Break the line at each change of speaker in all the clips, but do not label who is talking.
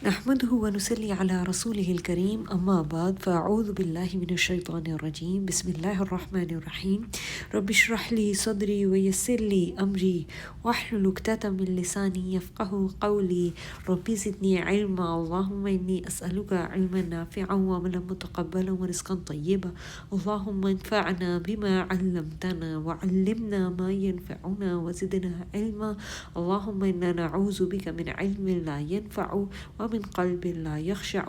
نحمده ونصلي على رسوله الكريم اما بعد فاعوذ بالله من الشيطان الرجيم بسم الله الرحمن الرحيم رب اشرح لي صدري ويسر لي امري واحلل عقدة من لساني يفقهوا قولي رب زدني علما اللهم اني اسالك علما نافعا وعملا متقبلا ورزقا طيبا اللهم انفعنا بما علمتنا وعلمنا ما ينفعنا وزدنا علما اللهم انا نعوذ بك من علم لا ينفع ومن قلب لا يخشع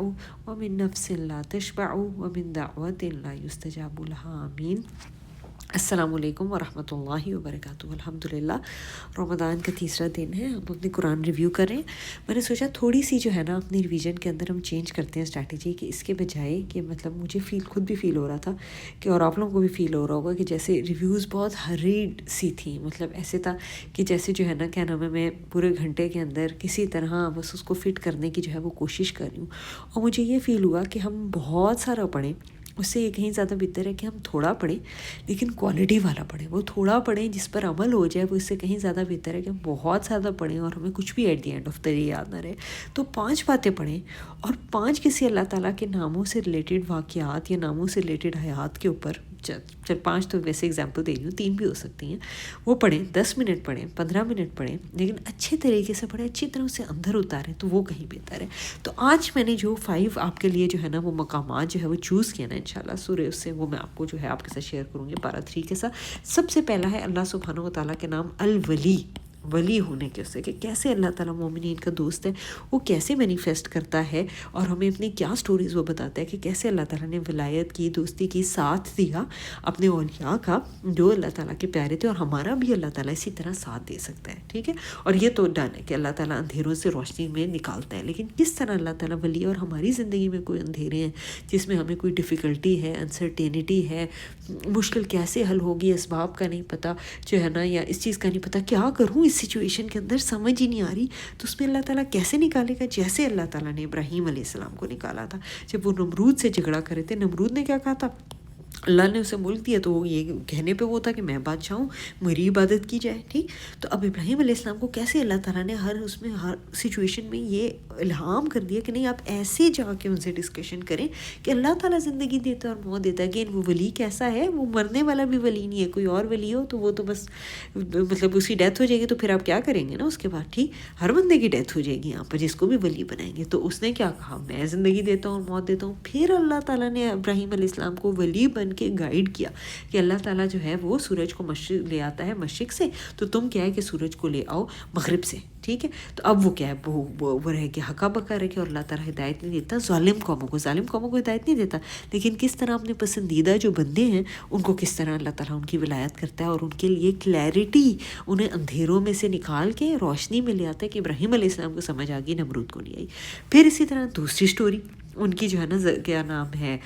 ومن نفس لا تشبع ومن دعوة لا يستجاب لها آمین۔ السلام علیکم ورحمۃ اللہ وبرکاتہ۔ الحمدللہ رمضان کا تیسرا دن ہے، ہم اپنے قرآن ریویو کر رہے ہیں۔ میں نے سوچا تھوڑی سی جو ہے نا اپنی ریویژن کے اندر ہم چینج کرتے ہیں اسٹریٹجی، کہ اس کے بجائے کہ مطلب مجھے خود بھی فیل ہو رہا تھا کہ اور آپ لوگوں کو بھی فیل ہو رہا ہوگا کہ جیسے ریویوز بہت ہریڈ سی تھیں، مطلب ایسے تھا کہ جیسے جو ہے نا کیا نام ہے میں پورے گھنٹے کے اندر کسی طرح بس اس کو فٹ کرنے کی جو ہے وہ کوشش کر رہی ہوں، اور مجھے یہ فیل ہوا کہ ہم بہت سارا پڑھیں، اس سے یہ کہیں زیادہ بہتر ہے کہ ہم تھوڑا پڑھیں لیکن کوالٹی والا پڑھیں۔ وہ تھوڑا پڑھیں جس پر عمل ہو جائے، وہ اس سے کہیں زیادہ بہتر ہے کہ ہم بہت زیادہ پڑھیں اور ہمیں کچھ بھی at the end of the day یاد نہ رہے۔ تو 5 باتیں پڑھیں، اور 5 کسی اللہ تعالیٰ کے ناموں سے ریلیٹڈ واقعات یا ناموں سے ریلیٹڈ حیات کے اوپر، چل 5 تو ویسے اگزامپل دے رہی ہوں، 3 بھی ہو سکتی ہیں، وہ پڑھیں۔ 10 منٹ پڑھیں، 15 منٹ پڑھیں، لیکن اچھے طریقے سے پڑھیں، اچھی طرح اسے اندر اتاریں، تو وہ کہیں بہتر ہے۔ تو آج میں نے جو 5 آپ کے لیے جو ہے نا وہ مقامات جو ہے وہ چوز کیا نا انشاءاللہ سورہ، اس سے وہ میں آپ کو جو ہے آپ کے ساتھ شیئر کروں گی پارا 3 کے ساتھ۔ سب سے پہلا ہے اللہ سبحانہ و تعالیٰ کے نام الولی، ولی ہونے کے، اس سے کہ کیسے اللہ تعالیٰ مومنین کا دوست ہے، وہ کیسے مینیفیسٹ کرتا ہے، اور ہمیں اپنی کیا سٹوریز وہ بتاتا ہے کہ کیسے اللہ تعالیٰ نے ولایت کی، دوستی کی، ساتھ دیا اپنے اولیاء کا جو اللہ تعالیٰ کے پیارے تھے، اور ہمارا بھی اللہ تعالیٰ اسی طرح ساتھ دے سکتا ہے، ٹھیک ہے۔ اور یہ تو ڈن ہے کہ اللہ تعالیٰ اندھیروں سے روشنی میں نکالتا ہے، لیکن کس طرح اللہ تعالیٰ ولی، اور ہماری زندگی میں کوئی اندھیرے ہیں جس میں ہمیں کوئی ڈیفیکلٹی ہے، انسرٹینٹی ہے، مشکل کیسے حل ہوگی، اسباب کا نہیں پتہ جو ہے نا، یا اس چیز کا نہیں پتہ کیا کروں اس سچویشن کے اندر، سمجھ ہی نہیں آ رہی، تو اس میں اللہ تعالیٰ کیسے نکالے گا؟ جیسے اللہ تعالیٰ نے ابراہیم علیہ السلام کو نکالا تھا، جب وہ نمرود سے جھگڑا کرے تھے، نمرود نے کیا کہا تھا؟ اللہ نے اسے ملک دیا تو وہ یہ کہنے پہ وہ تھا کہ میں بادشاہ ہوں، میری عبادت کی جائے، ٹھیک۔ تو اب ابراہیم علیہ السلام کو کیسے اللہ تعالیٰ نے اس میں ہر سچویشن میں یہ الہام کر دیا کہ نہیں آپ ایسے جا کے ان سے ڈسکشن کریں کہ اللہ تعالیٰ زندگی دیتا ہے اور موت دیتا ہے۔ اگین وہ ولی کیسا ہے؟ وہ مرنے والا بھی ولی نہیں ہے، کوئی اور ولی ہو تو وہ تو بس مطلب اس کی ڈیتھ ہو جائے گی تو پھر آپ کیا کریں گے نا اس کے بعد، ٹھیک۔ ہر بندے کی ڈیتھ ہو جائے گی یہاں پر جس کو بھی ولی بنائیں گے۔ تو اس نے کیا کہا؟ میں زندگی دیتا ہوں اور موت دیتا ہوں۔ پھر اللہ تعالیٰ نے ابراہیم علیہ السلام کو ولی بن کے گائیڈ کیا کہ اللہ تعالیٰ جو ہے وہ سورج کو مشرق لے آتا ہے مشرق سے، تو تم کیا ہے کہ سورج کو لے آؤ مغرب سے، ٹھیک ہے۔ تو اب وہ کیا ہے، وہ رہ کے حقا بکا رہ کے، اور اللہ تعالیٰ ہدایت نہیں دیتا ظالم قوموں کو، ظالم قوموں کو ہدایت نہیں دیتا، لیکن کس طرح اپنے پسندیدہ جو بندے ہیں ان کو کس طرح اللہ تعالیٰ ان کی ولایت کرتا ہے، اور ان کے لیے کلیئرٹی، انہیں اندھیروں میں سے نکال کے روشنی میں لے آتا ہے کہ ابراہیم علیہ السلام کو سمجھ آ گئی، نمرود کو نہیں آئی۔ پھر اسی طرح دوسری سٹوری ان کی جو ہے نا، کیا نام ہے،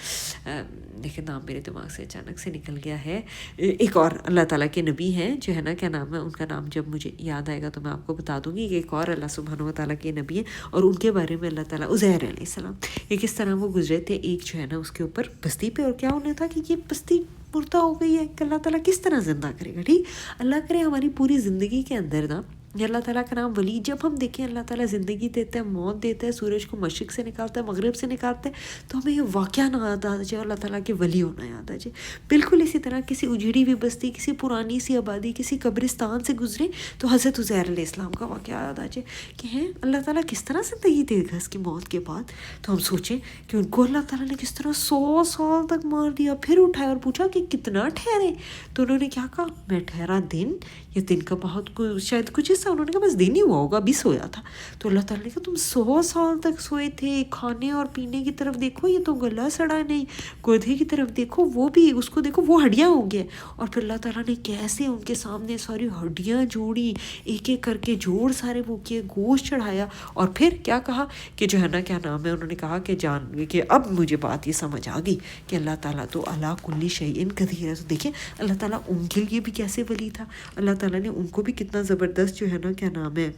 دیکھیں نام میرے دماغ سے اچانک سے نکل گیا ہے، ایک اور اللہ تعالیٰ کے نبی ہیں جو ہے نا، کیا نام ہے ان کا، نام جب مجھے یاد آئے گا تو میں آپ کو بتا دوں گی، کہ ایک اور اللہ سبحانہ و تعالیٰ کے نبی ہیں، اور ان کے بارے میں اللہ تعالیٰ، عزیر علیہ السلام، یہ کس طرح وہ گزرے تھے ایک جو ہے نا اس کے اوپر بستی پہ، اور کیا انہیں تھا کہ یہ بستی مردہ ہو گئی ہے، کہ اللہ تعالیٰ کس طرح زندہ کرے گا، ٹھیک۔ اللہ کرے ہماری پوری زندگی کے اندر نا یہ اللہ تعالیٰ کا نام ولی، جب ہم دیکھیں اللہ تعالیٰ زندگی دیتا ہے، موت دیتا ہے، سورج کو مشرق سے نکالتا ہے، مغرب سے نکالتا ہے، تو ہمیں یہ واقعہ نہ یاد آ جائے، اللہ تعالیٰ کے ولی ہونا یاد آ جائے۔ بالکل اسی طرح کسی اجڑی ہوئی بستی، کسی پرانی سی آبادی، کسی قبرستان سے گزرے تو حضرت عزیر علیہ السلام کا واقعہ یاد آ جائے کہ ہیں اللہ تعالیٰ کس طرح زندگی دے گا اس کی موت کے بعد۔ تو ہم سوچیں کہ ان کو اللہ تعالیٰ نے کس طرح 100 سال تک مار دیا، پھر اٹھایا اور پوچھا کہ کتنا ٹھہرے، تو انہوں نے کیا کہا؟ میں ٹھہرا دن یا دن کا بہت شاید کچھ حصہ، انہوں نے کہا بس دن ہی ہوا ہوگا، ابھی سویا تھا۔ تو اللہ تعالیٰ نے کہا تم 100 سال تک سوئے تھے، کھانے اور پینے کی طرف دیکھو یہ تو گلا سڑا نہیں، گودھے کی طرف دیکھو وہ بھی، اس کو دیکھو وہ ہڈیاں ہو گیا۔ اور پھر اللہ تعالیٰ نے کیسے ان کے سامنے ساری ہڈیاں جوڑی، ایک ایک کر کے جوڑ سارے وہ کیے، گوشت چڑھایا، اور پھر کیا کہا کہ جو ہے نا کیا نام ہے، انہوں نے کہا کہ جان کہ اب مجھے بات یہ سمجھ آ گئی کہ اللہ تعالیٰ تو علی کل شیء قدیر ہے۔ تو دیکھیں اللہ تعالیٰ ان کے لیے بھی کیسے ولی تھا، اللہ تعالیٰ نے ان کو بھی کتنا زبردست جو ہے نا کیا نام ہے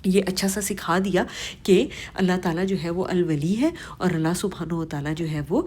یہ اچھا سا سکھا دیا کہ اللہ تعالیٰ جو ہے وہ الولی ہے، اور اللہ سبحانہ و تعالیٰ جو ہے وہ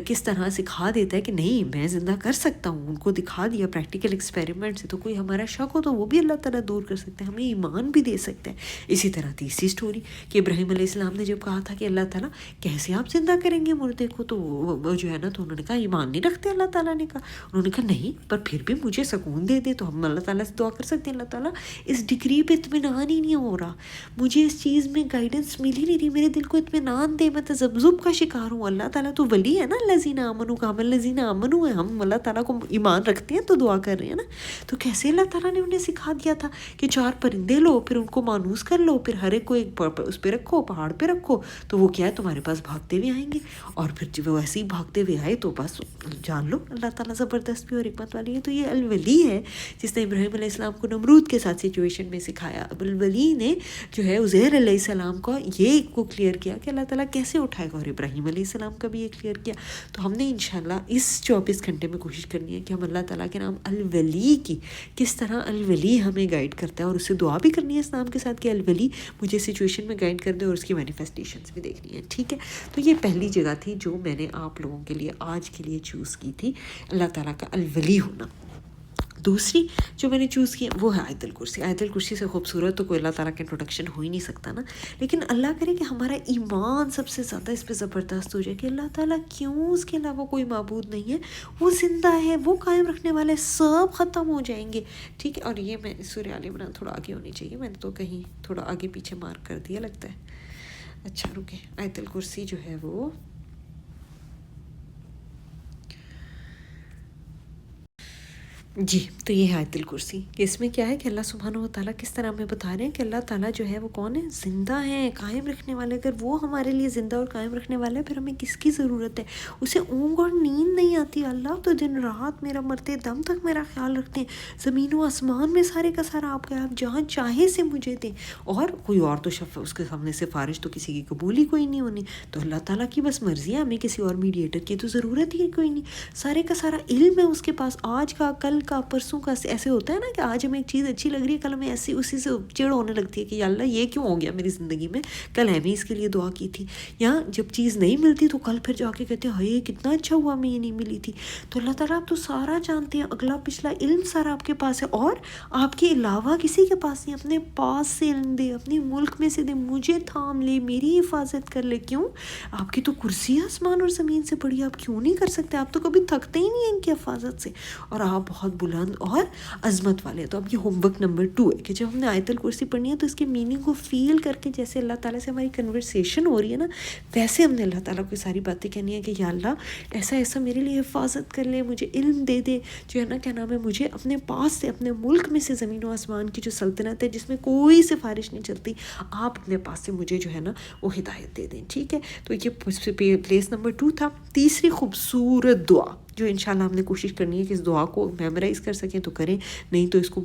کس طرح سکھا دیتا ہے کہ نہیں میں زندہ کر سکتا ہوں، ان کو دکھا دیا پریکٹیکل ایکسپیریمنٹ سے، تو کوئی ہمارا شک ہو تو وہ بھی اللہ تعالیٰ دور کر سکتے ہیں، ہمیں ایمان بھی دے سکتے ہیں۔ اسی طرح تیسری سٹوری کہ ابراہیم علیہ السلام نے جب کہا تھا کہ اللہ تعالیٰ کیسے آپ زندہ کریں گے مردے کو، تو وہ جو ہے نا، تو انہوں نے کہا ایمان نہیں رکھتے اللہ تعالیٰ نے کہا، انہوں نے کہا نہیں پر پھر بھی مجھے سکون دے دے، تو ہم اللہ تعالیٰ سے دعا کر سکتے ہیں اللہ تعالیٰ اس ڈگری پہ اطمینان ہی نہیں ہو رہا، مجھے اس چیز میں گائیڈنس مل ہی نہیں رہی، میرے دل کو اطمینان دے، میں تذبذب کا شکار ہوں، اللہ تعالیٰ تو ولی ہے نا، الذین آمنوا کا ہم الذین آمنوا ہیں، ہم اللہ تعالیٰ کو ایمان رکھتے ہیں تو دعا کر رہے ہیں نا۔ تو کیسے اللہ تعالیٰ نے انہیں سکھا دیا تھا کہ 4 پرندے لو، پھر ان کو مانوس کر لو، پھر ہر ایک کو ایک اس پہ رکھو، پہاڑ پہ رکھو، تو وہ کیا ہے تمہارے پاس بھاگتے ہوئے آئیں گے، اور پھر جب وہ ایسے ہی بھاگتے ہوئے آئے تو بس جان لو اللہ تعالیٰ زبردست بھی اور حکمت والی ہے۔ تو یہ الولی ہے جس نے ابراہیم علیہ السلام کو نمرود کے ساتھ سچویشن میں سکھایا، اب الولی نے جو ہے عزیر علیہ السلام کو یہ کو کلیئر کیا کہ اللہ تعالیٰ کیسے اٹھائے گا، اور ابراہیم علیہ السلام کا بھی یہ کلیئر کیا۔ تو ہم نے انشاءاللہ اس 24 گھنٹے میں کوشش کرنی ہے کہ ہم اللہ تعالیٰ کے نام الولی کی کس طرح الولی ہمیں گائیڈ کرتا ہے، اور اس سے دعا بھی کرنی ہے اس نام کے ساتھ کہ الولی مجھے سچویشن میں گائیڈ کر دے، اور اس کی مینیفیسٹیشنز بھی دیکھنی ہے، ٹھیک ہے۔ تو یہ پہلی جگہ تھی جو میں نے آپ لوگوں کے لیے آج کے لیے چوز کی تھی، اللہ تعالیٰ کا الولی ہونا۔ دوسری جو میں نے چوز کی وہ ہے آیت الکرسی۔ آیت الکرسی سے خوبصورت تو کوئی اللہ تعالیٰ کا انٹروڈکشن ہو ہی نہیں سکتا نا، لیکن اللہ کرے کہ ہمارا ایمان سب سے زیادہ اس پہ زبردست ہو جائے کہ اللہ تعالیٰ کیوں، اس کے علاوہ کوئی معبود نہیں ہے، وہ زندہ ہے، وہ قائم رکھنے والا ہے، سب ختم ہو جائیں گے، ٹھیک ہے۔ اور یہ میں سورہ آل عمران تھوڑا آگے ہونی چاہیے، میں نے تو کہیں تھوڑا آگے پیچھے مارک کر دیا لگتا ہے، اچھا رکے۔ آیت الکرسی جو ہے وہ جی، تو یہ ہے آیت الکرسی کہ اس میں کیا ہے کہ اللہ سبحانہ و تعالیٰ کس طرح ہمیں بتا رہے ہیں کہ اللہ تعالیٰ جو ہے وہ کون ہے، زندہ ہیں، قائم رکھنے والے۔ اگر وہ ہمارے لیے زندہ اور قائم رکھنے والے ہیں، پھر ہمیں کس کی ضرورت ہے؟ اسے اونگ اور نیند نہیں آتی، اللہ تو دن رات میرا مرتے دم تک میرا خیال رکھتے ہیں، زمین و آسمان میں سارے کا سارا آپ کا، آپ جہاں چاہے سے مجھے دیں، اور کوئی اور تو اس کے سامنے سفارش تو کسی کی قبول ہی کوئی نہیں ہونی، تو اللہ تعالیٰ کی بس مرضی ہے، ہمیں کسی اور میڈیٹر کی تو ضرورت ہی کوئی نہیں، سارے کا سارا علم ہے اس کے پاس، آج کا، کل کا، پرسوں کا۔ ایسے ہوتا ہے نا کہ آج ہمیں ایک چیز اچھی لگ رہی ہے، کل ہمیں ایسی اسی سے چڑ ہونے لگتی ہے کہ یا اللہ یہ کیوں ہو گیا میری زندگی میں، کل ہمیں اس کے لیے دعا کی تھی، یا جب چیز نہیں ملتی تو کل پھر جا کے کہتے ہیں ہائے کتنا اچھا ہوا ہمیں یہ نہیں ملی تھی۔ تو اللہ تعالیٰ آپ تو سارا جانتے ہیں، اگلا پچھلا علم سارا آپ کے پاس ہے، اور آپ کے علاوہ کسی کے پاس نہیں، اپنے پاس سے علم دے، اپنے ملک میں سے دے، مجھے تھام لے، میری حفاظت کر لے۔ کیوں؟ آپ کی تو کرسی ہے آسمان اور زمین سے بڑی، آپ کیوں نہیں کر سکتے؟ آپ تو کبھی تھکتے ہی نہیں ہیں ان کی حفاظت سے، اور آپ بہت بلند اور عظمت والے۔ تو اب یہ ہوم ورک نمبر 2 ہے کہ جب ہم نے آیت الکرسی پڑھنی ہے تو اس کے میننگ کو فیل کر کے، جیسے اللہ تعالیٰ سے ہماری کنورسیشن ہو رہی ہے نا، ویسے ہم نے اللہ تعالیٰ کو ساری باتیں کہنی ہے کہ یا اللہ ایسا ایسا میرے لیے حفاظت کر لے، مجھے علم دے دے، جو ہے نا کیا نام ہے، مجھے اپنے پاس سے، اپنے ملک میں سے، زمین و آسمان کی جو سلطنت ہے جس میں کوئی سفارش نہیں چلتی، آپ اپنے پاس سے مجھے جو ہے نا وہ ہدایت دے دیں، ٹھیک ہے۔ تو یہ پلیس نمبر 2 تھا۔ تیسری خوبصورت دعا جو انشاءاللہ ہم نے کوشش کرنی ہے کہ اس دعا کو میمورائز کر سکیں تو کریں، نہیں تو اس کو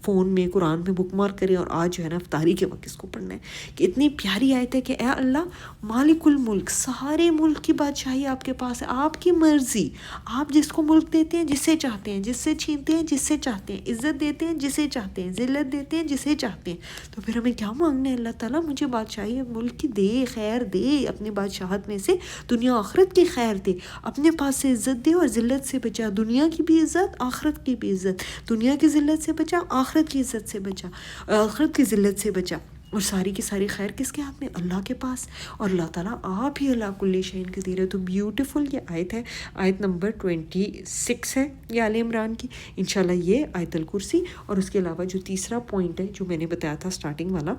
فون میں، قرآن میں بک مارک کریں، اور آج جو ہے نا افطاری کے وقت اس کو پڑھنا ہے کہ اتنی پیاری آیت ہے کہ اے اللہ مالک الملک، سارے ملک کی بادشاہی آپ کے پاس ہے، آپ کی مرضی، آپ جس کو ملک دیتے ہیں جسے چاہتے ہیں، جس سے چھینتے ہیں جس سے چاہتے ہیں، عزت دیتے ہیں جسے چاہتے ہیں، ذلت دیتے ہیں جسے چاہتے ہیں۔ تو پھر ہمیں کیا مانگنا ہے؟ اللہ تعالیٰ مجھے بادشاہی ملک کی دے، خیر دے، اپنی بادشاہت میں سے دنیا آخرت کی خیر دے، اپنے پاس سے عزت دے اور ذلت سے بچا، دنیا کی بھی عزت آخرت کی بھی عزت، دنیا کی ذلت سے بچا، آخرت کی عزت سے بچا، آخرت کی ذلت سے بچا، اور ساری کی ساری خیر کس کے ہاتھ میں؟ اللہ کے پاس، اور اللہ تعالیٰ آپ ہی اللہ کل شیء قدیر ہے۔ تو بیوٹیفل یہ آیت ہے، آیت نمبر 26 ہے یہ آل عمران کی، انشاءاللہ یہ آیت الکرسی، اور اس کے علاوہ جو تیسرا پوائنٹ ہے جو میں نے بتایا تھا سٹارٹنگ والا،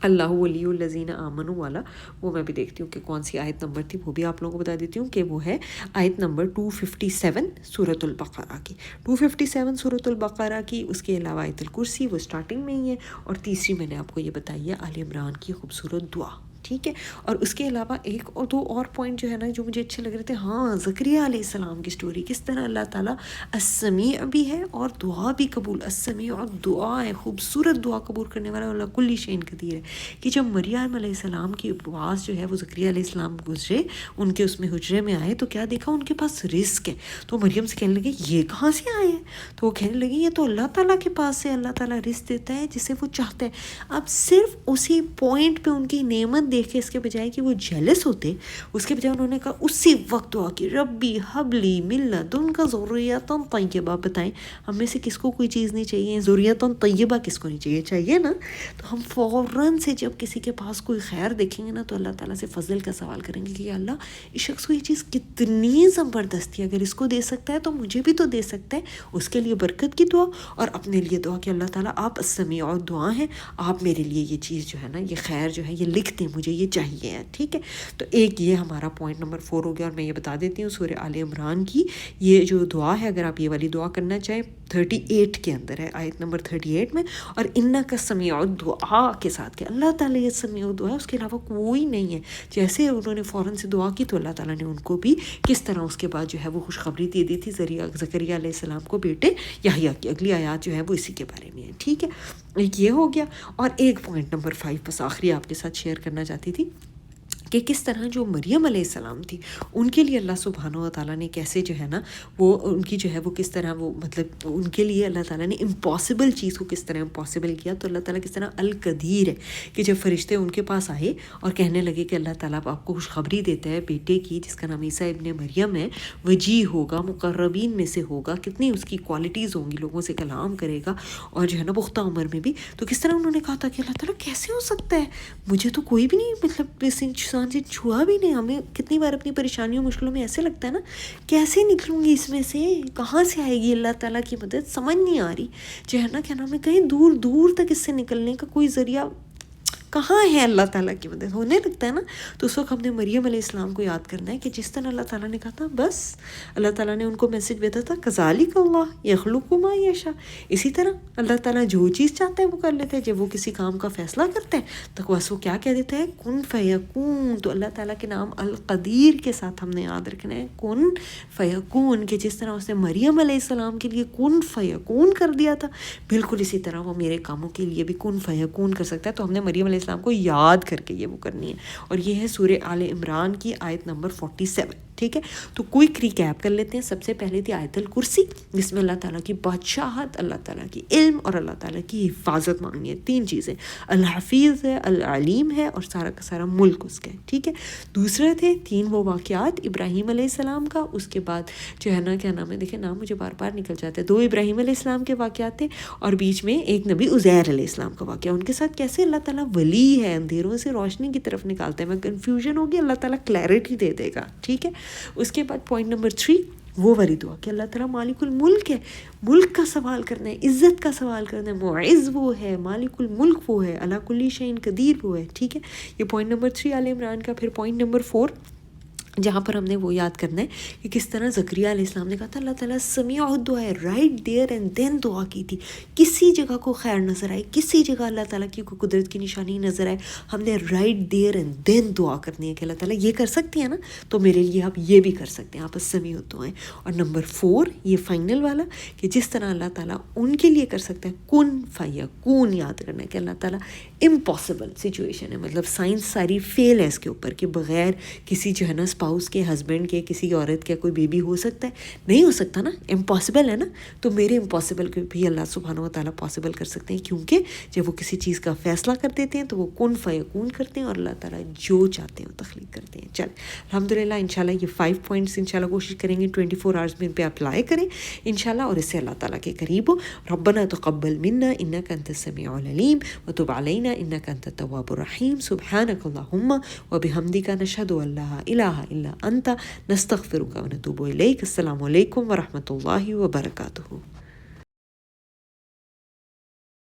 اللہ ولی الذین آمنوا والا، وہ میں بھی دیکھتی ہوں کہ کون سی آیت نمبر تھی، وہ بھی آپ لوگوں کو بتا دیتی ہوں کہ وہ ہے آیت نمبر 257 سورۃ البقرہ کی، 257 سورۃ البقرہ کی۔ اس کے علاوہ آیت الکرسی وہ سٹارٹنگ میں ہی ہے، اور تیسری میں نے آپ کو یہ بتائی ہے آل عمران کی خوبصورت دعا، ٹھیک ہے. اور اس کے علاوہ ایک اور دو اور پوائنٹ جو ہے نا جو مجھے اچھے لگ رہے تھے. ہاں زکریا علیہ السلام کی سٹوری, کس طرح اللہ تعالیٰ السمیع بھی ہے اور دعا بھی قبول, السمیع اور دعا ہے, خوبصورت دعا قبول کرنے والا, اللہ کل شیء قدیر ہے. کہ جب مریم علیہ السلام کی آواز جو ہے وہ زکریا علیہ السلام گزرے, ان کے اس میں حجرے میں آئے, تو کیا دیکھا, ان کے پاس رزق ہے. تو مریم سے کہنے لگے یہ کہاں سے آئے ہیں؟ تو وہ کہنے لگی یہ تو اللہ تعالیٰ کے پاس سے, اللہ تعالیٰ رزق دیتا ہے جسے وہ چاہتا ہے. اب صرف اسی پوائنٹ پہ ان کی نعمت دیکھ کے, اس کے بجائے کہ وہ جیلس ہوتے, اس کے بجائے انہوں نے کہا اسی وقت دعا کی, ربی حبلی من لدنک ذریۃ طیبہ. بتائیں ہم میں سے کس کو کوئی چیز نہیں چاہیے؟ ذریۃ طیبہ کس کو نہیں چاہیے؟ چاہیے نا. تو ہم فوراً سے جب کسی کے پاس کوئی خیر دیکھیں گے نا تو اللہ تعالیٰ سے فضل کا سوال کریں گے کہ اللہ اس شخص کو یہ چیز کتنی زبردست ہے, اگر اس کو دے سکتا ہے تو مجھے بھی تو دے سکتا ہے. اس کے لیے برکت کی دعا اور اپنے لیے دعا کہ اللہ تعالیٰ آپ السمیع اور دعا ہیں, آپ میرے لیے یہ چیز جو ہے نا, یہ خیر جو ہے یہ لکھ دیں, مجھے یہ چاہیے ہے. ٹھیک ہے, تو ایک یہ ہمارا پوائنٹ نمبر 4 ہو گیا. اور میں یہ بتا دیتی ہوں سورہ آل عمران کی یہ جو دعا ہے, اگر آپ یہ والی دعا کرنا چاہیں 38 کے اندر ہے, آیت نمبر 38 میں, اور انک سمیع دعا کے ساتھ کہ اللہ تعالیٰ یہ سمیع دعا ہے, اس کے علاوہ کوئی نہیں ہے. جیسے انہوں نے فوراً سے دعا کی تو اللہ تعالیٰ نے ان کو بھی کس طرح اس کے بعد جو ہے وہ خوشخبری دے دی تھی زکریا علیہ السلام کو بیٹے یحییٰ کی. اگلی آیات جو ہے وہ اسی کے بارے میں ہے. ٹھیک ہے, ایک یہ ہو گیا. اور ایک پوائنٹ نمبر 5 بس آخری آپ کے ساتھ شیئر کرنا چاہتی تھی کہ کس طرح جو مریم علیہ السلام تھی ان کے لیے اللہ سبحانہ و تعالیٰ نے کیسے جو ہے نا وہ ان کی جو ہے وہ کس طرح وہ مطلب ان کے لیے اللہ تعالیٰ نے امپاسبل چیز کو کس طرح امپاسبل کیا. تو اللہ تعالیٰ کس طرح القدیر ہے کہ جب فرشتے ان کے پاس آئے اور کہنے لگے کہ اللہ تعالیٰ آپ کو خوشخبری دیتا ہے بیٹے کی جس کا نام عیسیٰ ابن مریم ہے, وجیہ ہوگا, مقربین میں سے ہوگا, کتنی اس کی کوالٹیز ہوں گی, لوگوں سے کلام کرے گا اور جو ہے نا پختہ عمر میں بھی. تو کس طرح انہوں نے کہا تھا کہ اللہ تعالیٰ کیسے ہو سکتا ہے, مجھے تو کوئی بھی نہیں مطلب اس انسان سے چھوا بھی نہیں. ہمیں کتنی بار اپنی پریشانیوں مشکلوں میں ایسے لگتا ہے نا کیسے نکلوں گی اس میں سے, کہاں سے آئے گی اللہ تعالیٰ کی مدد, سمجھ نہیں آ رہی جو ہے نا, کیا نام ہے, کہیں دور دور تک اس سے نکلنے کا کوئی ذریعہ کہاں ہے اللہ تعالیٰ کی مدد ہونے لگتا ہے نا. تو اس وقت ہم نے مریم علیہ السلام کو یاد کرنا ہے کہ جس طرح اللہ تعالیٰ نے کہا تھا, بس اللہ تعالیٰ نے ان کو میسج بھیجا تھا کذالک اللہ یخلق ما یشاء, اسی طرح اللہ تعالیٰ جو چیز چاہتا ہے وہ کر لیتا ہے. جب وہ کسی کام کا فیصلہ کرتا ہے تو بس وہ کیا کہہ دیتا ہے, کن فیکون. تو اللہ تعالیٰ کے نام القدیر کے ساتھ ہم نے یاد رکھنا ہے, کن فیکون, کہ جس طرح اس نے مریم علیہ السلام کے لیے کن فیکون کر دیا تھا, بالکل اسی طرح وہ میرے کاموں کے لیے بھی کن فیکون کر سکتا ہے. تو ہم نے مریم علیہ السلام کو یاد کر کے یہ وہ کرنی ہے. اور یہ ہے سورہ آل عمران کی آیت نمبر 47. ٹھیک ہے, تو کوئک ریکیپ کر لیتے ہیں. سب سے پہلے تھی آیت الکرسی جس میں اللہ تعالیٰ کی بادشاہت, اللہ تعالیٰ کی علم اور اللہ تعالیٰ کی حفاظت مانگنی ہے. 3 چیزیں, الحفیظ ہے, العلیم ہے, اور سارا کا سارا ملک اس کا ہے. ٹھیک ہے, دوسرے تھے 3 وہ واقعات ابراہیم علیہ السلام کا, اس کے بعد جو ہے نا کیا نام ہے, دیکھیں نام مجھے بار بار نکل جاتا ہے, 2 ابراہیم علیہ السلام کے واقعات تھے, اور بیچ میں ایک نبی عزیر علیہ السلام کا واقعہ. ان کے ساتھ کیسے اللہ تعالیٰ ولی ہے, اندھیروں سے روشنی کی طرف نکالتے ہیں. میں کنفیوژن ہوگی, اللہ تعالیٰ کلیئرٹی دے دے گا. ٹھیک ہے, اس کے بعد پوائنٹ نمبر 3 وہ والی دعا کہ اللہ تعالیٰ مالک الملک ہے, ملک کا سوال کرنا ہے, عزت کا سوال کرنا ہے, معز وہ ہے, مالک الملک وہ ہے, علی کل شیء قدیر وہ ہے. ٹھیک ہے, یہ پوائنٹ نمبر 3 آل عمران کا. پھر پوائنٹ نمبر 4 جہاں پر ہم نے وہ یاد کرنا ہے کہ کس طرح زکریا علیہ السلام نے کہا تھا اللہ تعالیٰ سمیع الدعا ہے, رائٹ دیئر اینڈ دین دعا کی تھی. کسی جگہ کو خیر نظر آئے, کسی جگہ اللہ تعالیٰ کی کوئی قدرت کی نشانی نظر آئے, ہم نے رائٹ دیئر اینڈ دین دعا کرنی ہے کہ اللہ تعالیٰ یہ کر سکتی ہیں نا, تو میرے لیے آپ یہ بھی کر سکتے ہیں, آپ سمیع الدعا ہیں. اور نمبر 4 یہ فائنل والا کہ جس طرح اللہ تعالیٰ ان کے لیے کر سکتا ہے کن فیکون, یاد کرنا ہے کہ اللہ تعالیٰ امپاسبل سچویشن ہے, مطلب سائنس ساری فیل ہے اس کے اوپر کہ بغیر کسی جو ہے نا اسپاؤس کے, ہسبینڈ کے, کسی عورت کے کوئی بیبی ہو سکتا ہے, نہیں ہو سکتا نا, امپاسبل ہے نا. تو میرے امپاسبل کو بھی اللہ سبحانہ و تعالیٰ پاسبل کر سکتے ہیں, کیونکہ جب وہ کسی چیز کا فیصلہ کر دیتے ہیں تو وہ کن فیکون کرتے ہیں, اور اللہ تعالیٰ جو چاہتے ہیں وہ تخلیق کرتے ہیں. چل الحمدللہ انشاءاللہ یہ 5 پوائنٹس انشاءاللہ کوشش کریں گے 24 آورز میں ان پہ اپلائی کریں انشاءاللہ, اور اس سے اللہ تعالیٰ کے قریب ہو. ربنا تقبل منا انک انت السمیع العلیم وتب علینا انک انت التواب الرحیم. سبحانک اللہم وبحمدک نشہد ان لا الہ الا انت نستغفرک ونتوب الیک. السلام علیکم ورحمۃ اللہ وبرکاتہ.